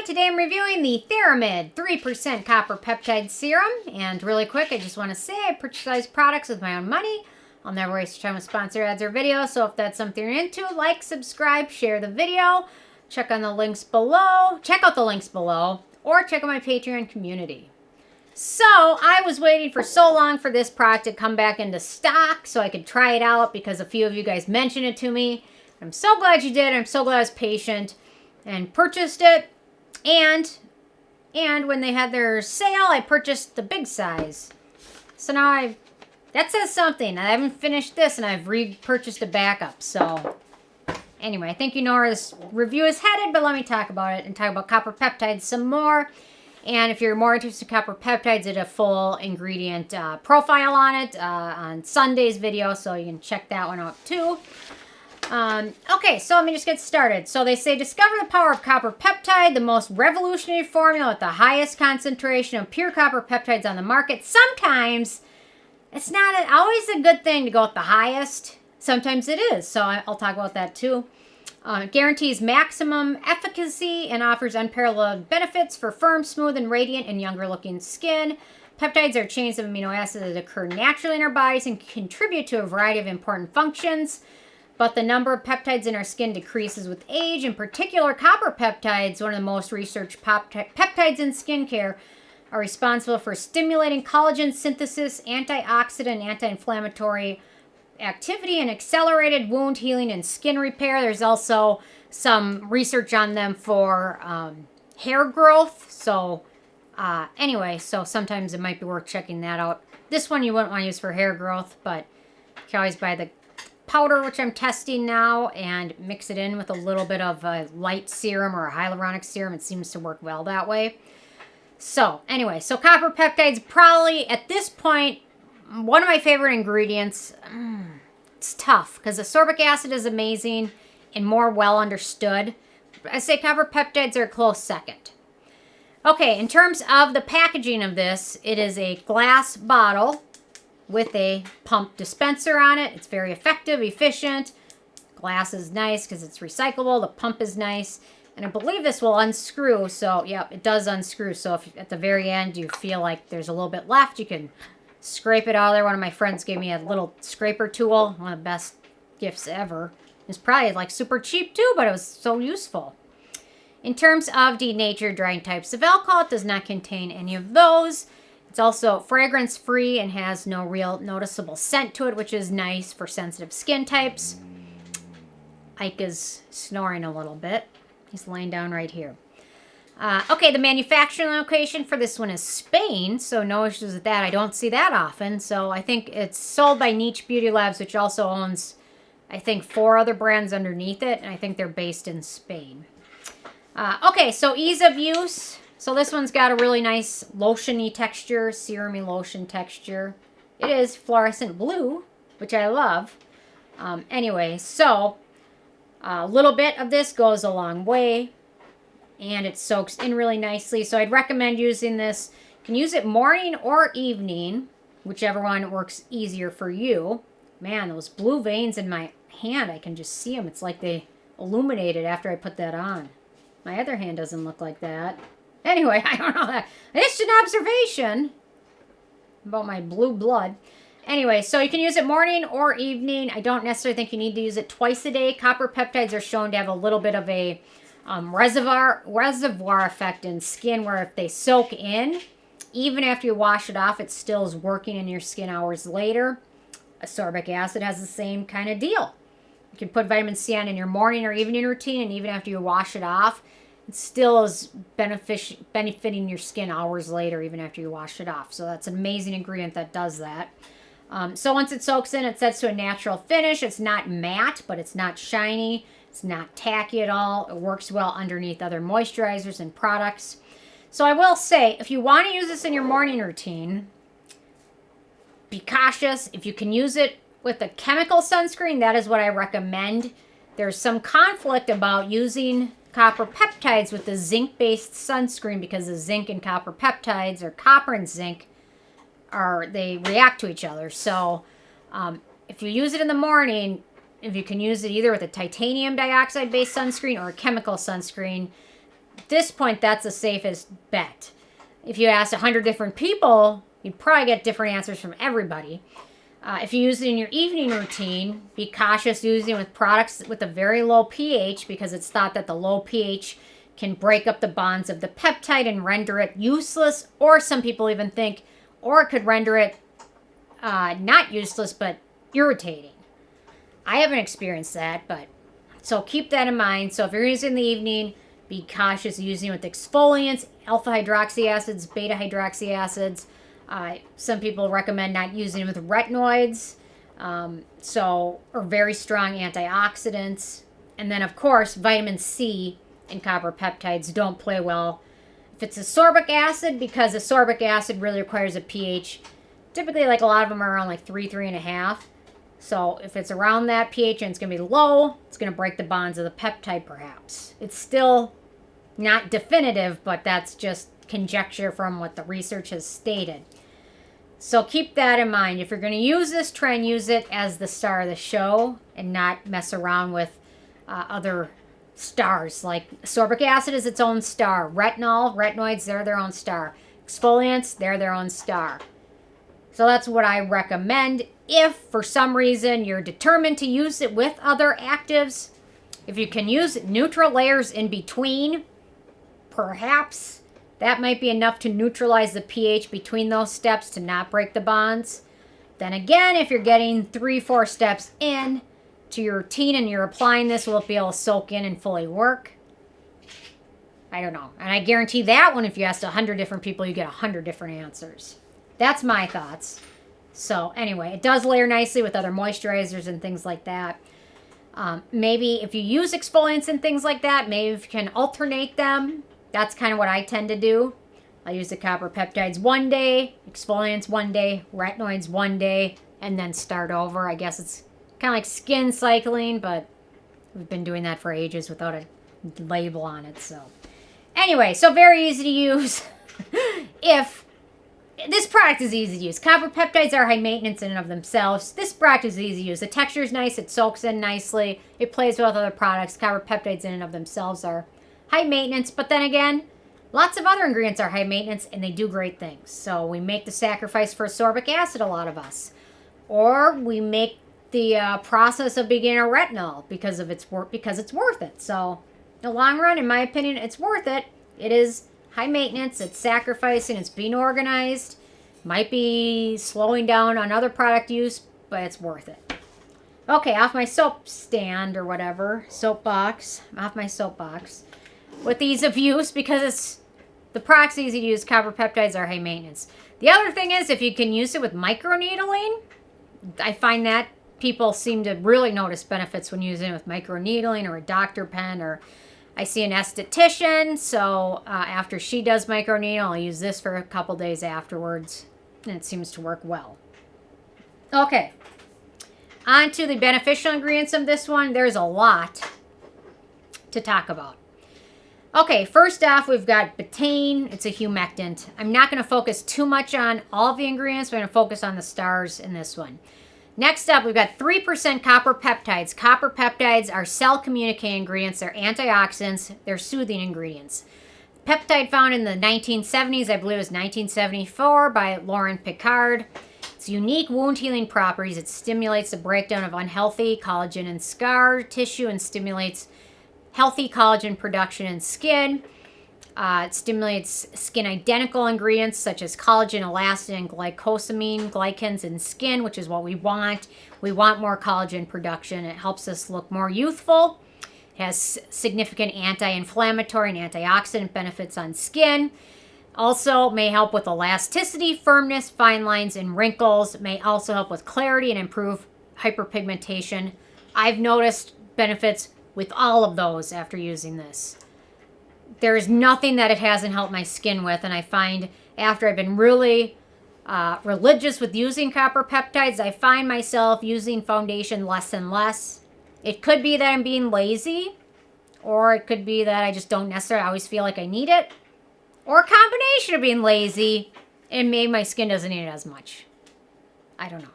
today I'm reviewing the Theramid 3% Copper Peptide Serum. And really quick, I just want to say I purchase these products with my own money. I'll never waste your time with sponsored ads or videos. So if that's something you're into, like, subscribe, share the video. Check on the links below. Check out the links below. Or check out my Patreon community. So I was waiting for so long for this product to come back into stock so I could try it out because a few of you guys mentioned it to me. I'm so glad you did. I'm so glad I was patient and purchased it. And when they had their sale, I purchased the big size. So now that says something. I haven't finished this and I've repurchased a backup. So anyway, I think you know where this review is headed, but let me talk about it and talk about copper peptides some more. And if you're more interested in copper peptides, I did a full ingredient profile on it on Sunday's video, so you can check that one out too. Okay, so let me just get started. So they say, discover the power of copper peptide, the most revolutionary formula with the highest concentration of pure copper peptides on the market. Sometimes it's not always a good thing to go with the highest. Sometimes it is, so I'll talk about that too. It guarantees maximum efficacy and offers unparalleled benefits for firm, smooth, and radiant and younger-looking skin. Peptides are chains of amino acids that occur naturally in our bodies and contribute to a variety of important functions. But the number of peptides in our skin decreases with age. In particular, copper peptides, one of the most researched peptides in skincare, are responsible for stimulating collagen synthesis, antioxidant and anti-inflammatory activity, and accelerated wound healing and skin repair. There's also some research on them for hair growth. So anyway, so sometimes it might be worth checking that out. This one you wouldn't want to use for hair growth, but you can always buy the powder, which I'm testing now, and mix it in with a little bit of a light serum or a hyaluronic serum. It seems to work well that way. So anyway, so copper peptides probably at this point one of my favorite ingredients. It's tough because ascorbic acid is amazing and more well understood. I say copper peptides are a close second. Okay, in terms of the packaging of this, it is a glass bottle with a pump dispenser on it. It's very effective, efficient. Glass is nice because it's recyclable. The pump is nice. And I believe this will unscrew. So, yeah, it does unscrew. So if at the very end you feel like there's a little bit left, you can scrape it out of there. One of my friends gave me a little scraper tool. One of the best gifts ever. It's probably like super cheap too, but it was so useful. In terms of denatured drying types of alcohol, it does not contain any of those. It's also fragrance-free and has no real noticeable scent to it, which is nice for sensitive skin types. Ike is snoring a little bit. He's laying down right here. Okay, the manufacturing location for this one is Spain, so no issues with that. I don't see that often, so I think it's sold by Niche Beauty Labs, which also owns, I think, 4 other brands underneath it, and I think they're based in Spain. Okay, so ease of use. So this one's got a really nice lotion-y texture, serum-y lotion texture. It is fluorescent blue, which I love. Anyway, so a little bit of this goes a long way. And it soaks in really nicely. So I'd recommend using this. You can use it morning or evening, whichever one works easier for you. Man, those blue veins in my hand, I can just see them. It's like they illuminated after I put that on. My other hand doesn't look like that. Anyway, I don't know. It's an observation about my blue blood. Anyway, so you can use it morning or evening. I don't necessarily think you need to use it twice a day. Copper peptides are shown to have a little bit of a reservoir effect in skin, where if they soak in, even after you wash it off, it still is working in your skin hours later. Ascorbic acid has the same kind of deal. You can put vitamin C on in your morning or evening routine, and even after you wash it off, it still is benefiting your skin hours later, even after you wash it off. So that's an amazing ingredient that does that. So once it soaks in, it sets to a natural finish. It's not matte, but it's not shiny. It's not tacky at all. It works well underneath other moisturizers and products. So I will say, if you want to use this in your morning routine, be cautious. If you can use it with a chemical sunscreen, that is what I recommend. There's some conflict about using copper peptides with the zinc-based sunscreen because the zinc and copper peptides, or copper and zinc, they react to each other. So if you use it in the morning, if you can use it either with a titanium dioxide-based sunscreen or a chemical sunscreen, At this point, that's the safest bet. If you ask 100 different people, you'd probably get different answers from everybody. If you use it in your evening routine, be cautious using it with products with a very low pH because it's thought that the low pH can break up the bonds of the peptide and render it useless, or some people even think, or it could render it not useless, but irritating. I haven't experienced that, but so keep that in mind. So if you're using it in the evening, be cautious using it with exfoliants, alpha hydroxy acids, beta hydroxy acids. Some people recommend not using it with retinoids, or very strong antioxidants. And then, of course, vitamin C and copper peptides don't play well. If it's ascorbic acid, because ascorbic acid really requires a pH, typically like a lot of them are around like 3, 3.5. So if it's around that pH and it's going to be low, it's going to break the bonds of the peptide perhaps. It's still not definitive, but that's just conjecture from what the research has stated. So keep that in mind. If you're going to use this, try and use it as the star of the show and not mess around with other stars. Like ascorbic acid is its own star. Retinoids, they're their own star. Exfoliants, they're their own star. So that's what I recommend. If for some reason you're determined to use it with other actives, if you can use neutral layers in between, perhaps that might be enough to neutralize the pH between those steps to not break the bonds. Then again, if you're getting 3-4 steps in to your routine and you're applying this, will it be able to soak in and fully work? I don't know. And I guarantee that one, if you asked 100 different people, you get 100 different answers. That's my thoughts. So anyway, it does layer nicely with other moisturizers and things like that. Maybe if you use exfoliants and things like that, maybe if you can alternate them. That's kind of what I tend to do. I use the copper peptides one day, exfoliants one day, retinoids one day, and then start over. I guess it's kind of like skin cycling, but we've been doing that for ages without a label on it. So anyway, so very easy to use. If this product is easy to use. Copper peptides are high maintenance in and of themselves. This product is easy to use. The texture is nice. It soaks in nicely. It plays well with other products. Copper peptides in and of themselves are high maintenance. But then again, lots of other ingredients are high maintenance and they do great things. So we make the sacrifice for ascorbic acid, a lot of us. Or we make the process of beginning a retinol because it's worth it. So in the long run, in my opinion, it's worth it. It is high maintenance, it's sacrificing, it's being organized. Might be slowing down on other product use, but it's worth it. Okay, off my soap stand or whatever, soapbox, off my soapbox. With ease of use, because the product's easy to use, copper peptides are high maintenance. The other thing is, if you can use it with microneedling, I find that people seem to really notice benefits when using it with microneedling or a doctor pen, or I see an esthetician, so after she does microneedle, I'll use this for a couple days afterwards, and it seems to work well. Okay, on to the beneficial ingredients of this one. There's a lot to talk about. Okay, first off, we've got betaine. It's a humectant. I'm not going to focus too much on all of the ingredients. We're going to focus on the stars in this one. Next up, we've got 3% copper peptides. Copper peptides are cell-communicating ingredients. They're antioxidants. They're soothing ingredients. Peptide found in the 1970s, I believe it was 1974, by Lauren Picard. Its unique wound-healing properties. It stimulates the breakdown of unhealthy collagen in scar tissue and stimulates healthy collagen production in skin. It stimulates skin-identical ingredients such as collagen, elastin, and glycosamine glycans in skin, which is what we want. We want more collagen production. It helps us look more youthful. It has significant anti-inflammatory and antioxidant benefits on skin. Also may help with elasticity, firmness, fine lines, and wrinkles. It may also help with clarity and improve hyperpigmentation. I've noticed benefits with all of those after using this. There is nothing that it hasn't helped my skin with, and I find after I've been really religious with using copper peptides, I find myself using foundation less and less. It could be that I'm being lazy, or it could be that I just don't necessarily always feel like I need it, or a combination of being lazy and maybe my skin doesn't need it as much. I don't know.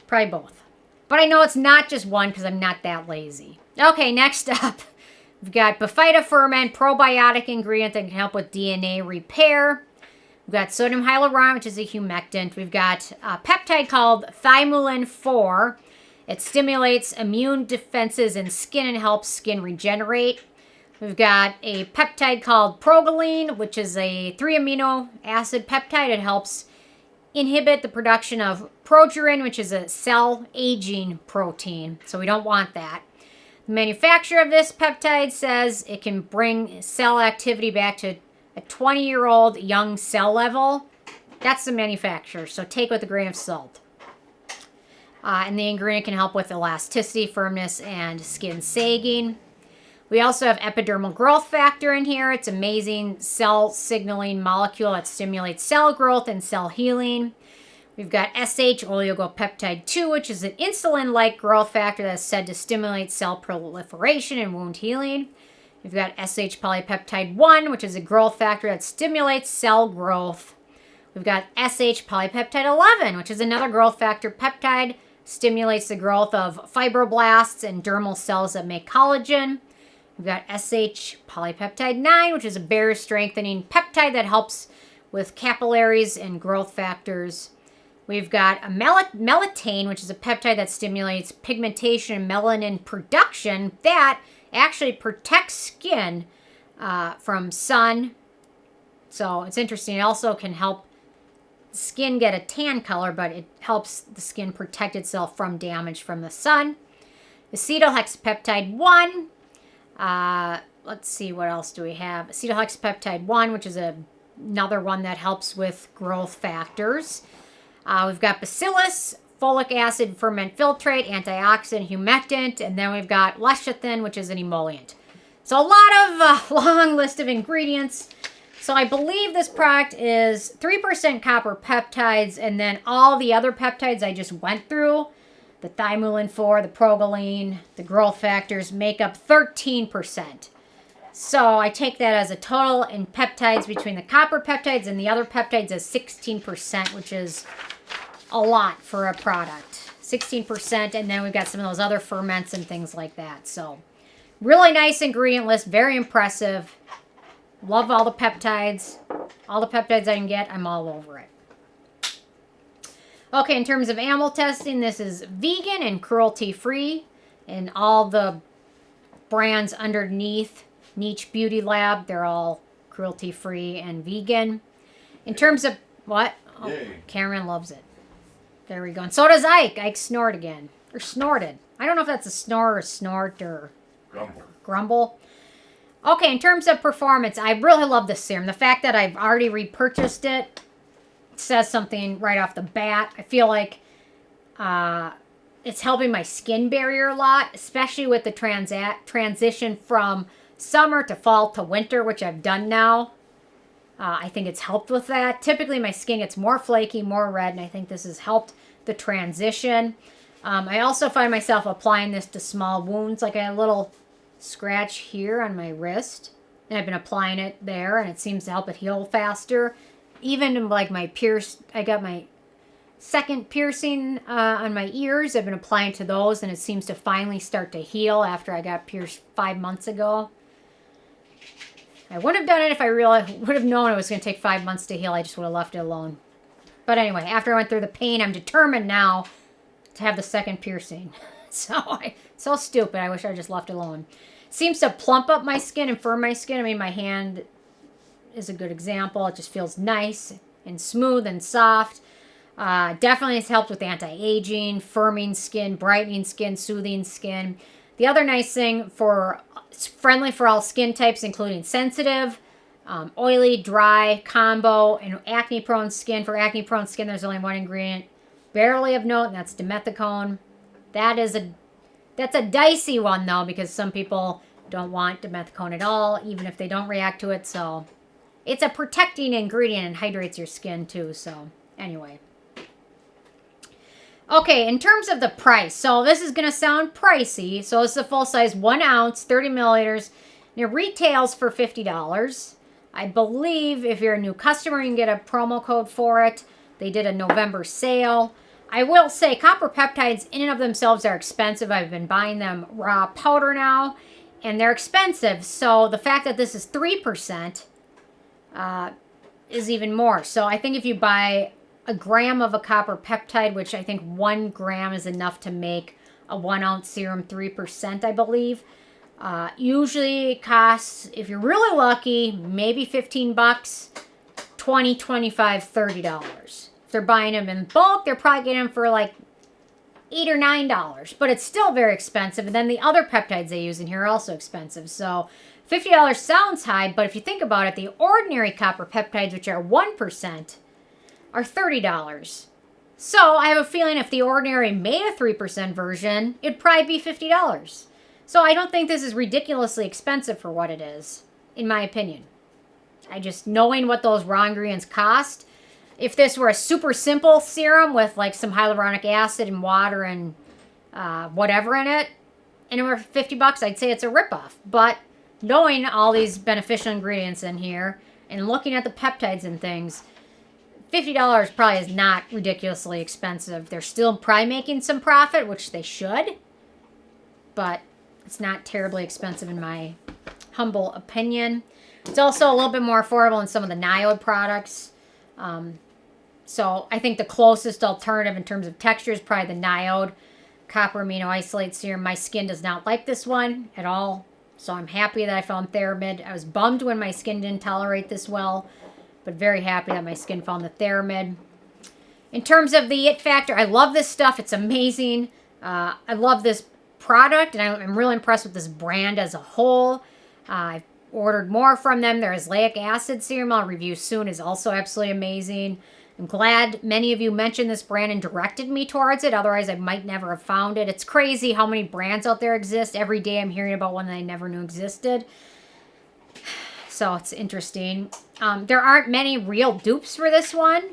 Probably both. But I know it's not just one because I'm not that lazy. Okay, next up. We've got Bifida Ferment, probiotic ingredient that can help with DNA repair. We've got sodium hyaluronate, which is a humectant. We've got a peptide called Thymulin 4. It stimulates immune defenses in skin and helps skin regenerate. We've got a peptide called Propanediol, which is a 3-amino acid peptide. It helps inhibit the production of progerin, which is a cell aging protein. So we don't want that. The manufacturer of this peptide says it can bring cell activity back to a 20-year-old young cell level. That's the manufacturer, so take with a grain of salt. And the ingredient can help with elasticity, firmness, and skin sagging. We also have epidermal growth factor in here. It's an amazing cell signaling molecule that stimulates cell growth and cell healing. We've got SH oligopeptide 2, which is an insulin-like growth factor that's said to stimulate cell proliferation and wound healing. We've got SH polypeptide 1, which is a growth factor that stimulates cell growth. We've got SH polypeptide 11, which is another growth factor peptide, stimulates the growth of fibroblasts and dermal cells that make collagen. We've got SH polypeptide 9, which is a barrier strengthening peptide that helps with capillaries and growth factors. We've got a melitane, which is a peptide that stimulates pigmentation and melanin production that actually protects skin from sun. So it's interesting. It also can help skin get a tan color, but it helps the skin protect itself from damage from the sun. Acetohexapeptide 1. Let's see, what else do we have? Acetohexapeptide 1, which is another one that helps with growth factors. We've got Bacillus, folic acid, ferment filtrate, antioxidant, humectant, and then we've got Lecithin, which is an emollient. So a lot of long list of ingredients. So I believe this product is 3% copper peptides, and then all the other peptides I just went through, the Thymulin 4, the Propanediol, the growth factors, make up 13%. So I take that as a total in peptides between the copper peptides and the other peptides as 16%, which is a lot for a product. 16%, and then we've got some of those other ferments and things like that. So really nice ingredient list, very impressive. Love all the peptides. All the peptides I can get, I'm all over it. Okay, in terms of animal testing, this is vegan and cruelty-free. And all the brands underneath Niche Beauty Lab, they're all cruelty-free and vegan. In terms of, what? Oh, Cameron loves it. There we go. And so does Ike. Ike snored again. Or snorted. I don't know if that's a snore or snort or grumble. Okay, in terms of performance, I really love this serum. The fact that I've already repurchased it says something right off the bat. I feel like it's helping my skin barrier a lot, especially with the transition from summer to fall to winter, which I've done now. I think it's helped with that. Typically, my skin gets more flaky, more red, and I think this has helped the transition. I also find myself applying this to small wounds. Like I had a little scratch here on my wrist, and I've been applying it there, and it seems to help it heal faster. Even in like my I got my second piercing on my ears. I've been applying to those, and it seems to finally start to heal after I got pierced 5 months ago. I wouldn't have done it if I really would have known it was going to take 5 months to heal. I just would have left it alone. But anyway, after I went through the pain, I'm determined now to have the second piercing. So stupid. I wish I just left it alone. Seems to plump up my skin and firm my skin. I mean, my hand is a good example. It just feels nice and smooth and soft. Definitely has helped with anti-aging, firming skin, brightening skin, soothing skin. The other nice thing it's friendly for all skin types, including sensitive, oily, dry, combo, and acne-prone skin. For acne-prone skin, there's only one ingredient barely of note, and that's Dimethicone. That's a dicey one, though, because some people don't want Dimethicone at all, even if they don't react to it. So it's a protecting ingredient and hydrates your skin, too. So anyway. Okay, in terms of the price, so this is going to sound pricey. So it's a full size 1 ounce, 30 milliliters. And it retails for $50. I believe if you're a new customer, you can get a promo code for it. They did a November sale. I will say copper peptides in and of themselves are expensive. I've been buying them raw powder now. and they're expensive. So the fact that this is 3% is even more. So I think if you buy a gram of a copper peptide, which I think 1 gram is enough to make a 1 ounce serum 3%, I believe. Usually it costs, if you're really lucky, maybe 15 bucks, 20, 25, $30. If they're buying them in bulk, they're probably getting them for like $8 or $9, but it's still very expensive. And then the other peptides they use in here are also expensive. So $50 sounds high, but if you think about it, the ordinary copper peptides, which are 1%, are $30. So I have a feeling if the ordinary made a 3% version, it'd probably be $50. So I don't think this is ridiculously expensive for what it is, in my opinion. I just, knowing what those raw ingredients cost, if this were a super simple serum with like some hyaluronic acid and water and whatever in it, and it were 50 bucks, I'd say it's a ripoff. But knowing all these beneficial ingredients in here and looking at the peptides and things, $50 probably is not ridiculously expensive. They're still probably making some profit, which they should, but it's not terribly expensive in my humble opinion. It's also a little bit more affordable than some of the Niode products. So I think the closest alternative in terms of texture is probably the Niode Copper Amino Isolate Serum. My skin does not like this one at all, so I'm happy that I found Theramid. I was bummed when my skin didn't tolerate this well, but very happy that my skin found the Theramid. In terms of the it factor, I love this stuff. It's amazing. I love this product, and I'm really impressed with this brand as a whole. I've ordered more from them. Their azelaic acid serum I'll review soon is also absolutely amazing. I'm glad many of you mentioned this brand and directed me towards it. Otherwise, I might never have found it. It's crazy how many brands out there exist. Every day I'm hearing about one that I never knew existed. So it's interesting. There aren't many real dupes for this one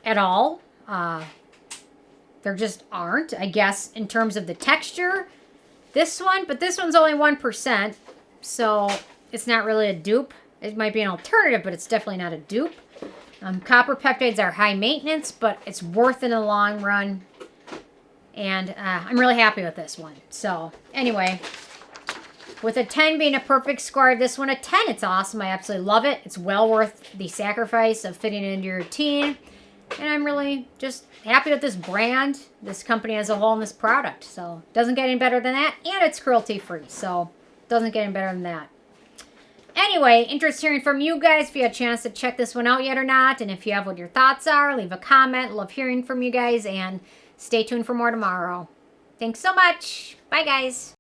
at all. There just aren't, I guess, in terms of the texture. This one, but this one's only 1%, so it's not really a dupe. It might be an alternative, but it's definitely not a dupe. Copper peptides are high maintenance, but it's worth it in the long run. And I'm really happy with this one. So anyway, with a 10 being a perfect score, I give this one a 10. It's awesome. I absolutely love it. It's well worth the sacrifice of fitting it into your routine. And I'm really just happy with this brand, this company as a whole, and this product. So it doesn't get any better than that. And it's cruelty-free. So it doesn't get any better than that. Anyway, interested hearing from you guys if you had a chance to check this one out yet or not. And if you have what your thoughts are, leave a comment. Love hearing from you guys. And stay tuned for more tomorrow. Thanks so much. Bye, guys.